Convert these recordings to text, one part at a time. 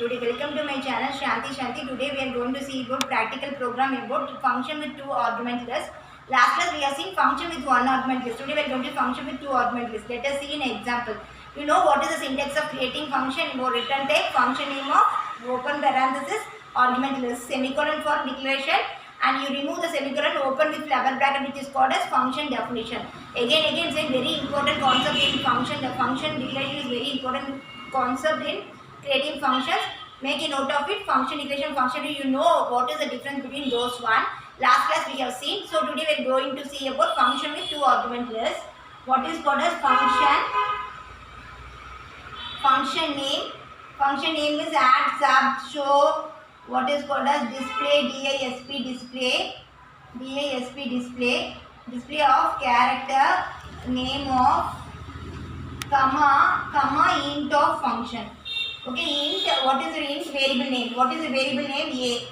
Today, welcome to my channel Shanti. Today we are going to see about practical program about function with two argument list. Last class we have seen function with one argument list. Today we are going to function with two argument list. Let us see an example. You know what is the syntax of creating function? More return type, function name of open parenthesis, argument list, semicolon for declaration, and you remove the semicolon, open with level bracket, which is called as function definition. Again it's a very important concept in function. The function declaration is very important concept in creating functions. Make a note of it. Function declaration, function, you know what is the difference between those one. Last class we have seen. So today we are going to see about function with two argument list. What is called as function name. Function name is add, sub, show. What is called as display, display of character, name of, comma int of function. Okay, int, what is the int? Variable name. What is the variable name? A.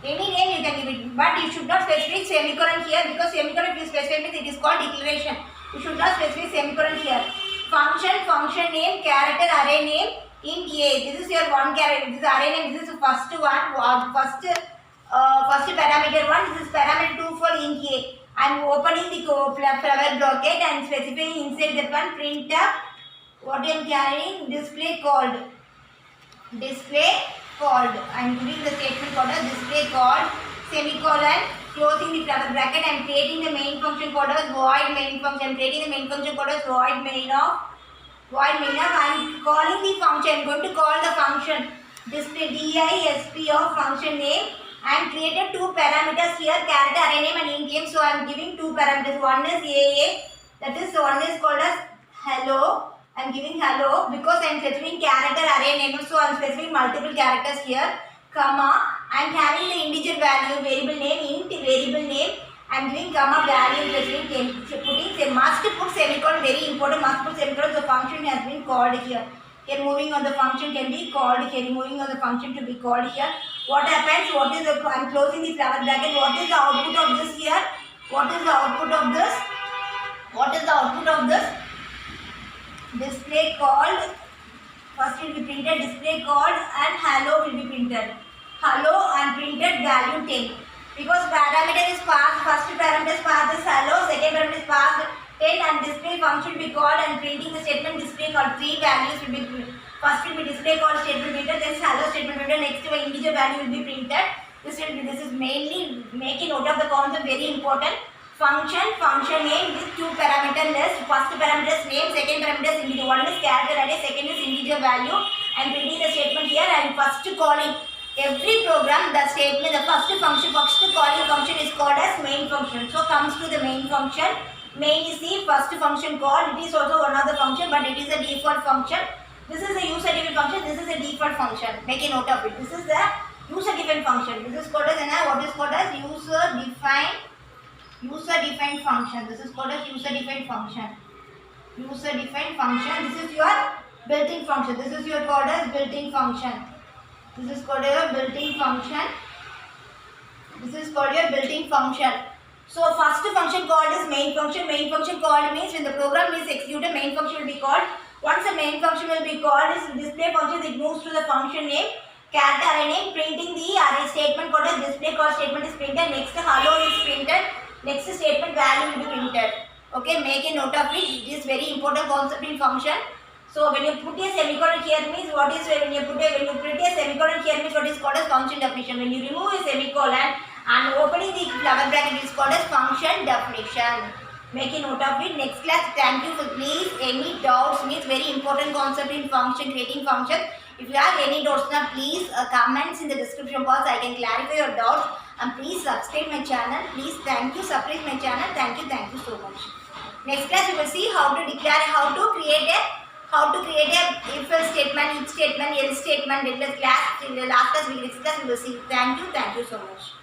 Any name you can give it, but you should not specify semicolon here, because semicolon if you specify it is called declaration. You should not specify semicolon here. Function name, character, array name, int A. This is your one character. This is array name. This is the first one. First parameter one. This is parameter 2 for int A. I am opening the flower bracket and specifying inside that one printf. What I am carrying? Display called. I am giving the statement called as display called, semicolon, closing the flower bracket. I am creating the main function called as void main function. I am creating the main function called as void main of. I am calling the function. I am going to call the function display disp of function name. I am created two parameters here, character, array name and int name. So I am giving two parameters. One is AA, that is one is called as hello. I am giving hello because I am specifying character, array name. So I am specifying multiple characters here. Comma, I am having the integer value, variable name, int variable name. I am giving comma value, putting say must put semicolon, very important, must put semicolon. The function has been called here. Here moving on the function can be called here. Moving on the function to be called here. What happens? What is the? I am closing the flower bracket. What is the output of this here? What is the output of this? What is the output of this? Display called. First will be printed display called and hello will be printed. Hello and printed value 10. Because parameter is passed. First parameter is passed is hello. Second parameter is passed 10 and display function will be called and printing the statement display called. Three values will be printed. First will be display called statement printed, then hello statement printed, next one integer value will be printed. This is mainly making note of the concept, very important. Function name with two parameter list. First parameter is name, second parameter is integer. One is character array, second is integer value. And printing the statement here and first calling. Every program, the statement, the first calling function is called as main function. So comes to the main function. Main is the first function called. It is also one of the function, but it is a default function. This is a user defined function. This is a default function. Make a note of it. This is the user defined function. This is called as what is called as user defined function. This is called as user defined function. User defined function. This is your built-in function. This is your called as built-in function. This is called your built-in function. This is called your built-in function. So first function called is main function. Main function called means when the program is executed, main function will be called. Once the main function will be called, is display function, it moves to the function name, character array name, printing the array statement called as display call statement is printed. Next hello is printed. Next statement value will be printed. Okay, make a note of it. It is very important concept in function. So when you put a semicolon here means what is when you put a semicolon here means what is called as function definition. When you remove a semicolon and opening the flower bracket is called as function definition. Make a note of it. Next class, thank you for please. Any doubts means very important concept in function, creating function. If you have any doubts now, please comments in the description box. I can clarify your doubts. And please subscribe my channel. Please thank you. Subscribe my channel. Thank you so much. Next class we will see how to declare, how to create a if else statement, each statement, else statement. In the last class we will discuss. We will see. Thank you so much.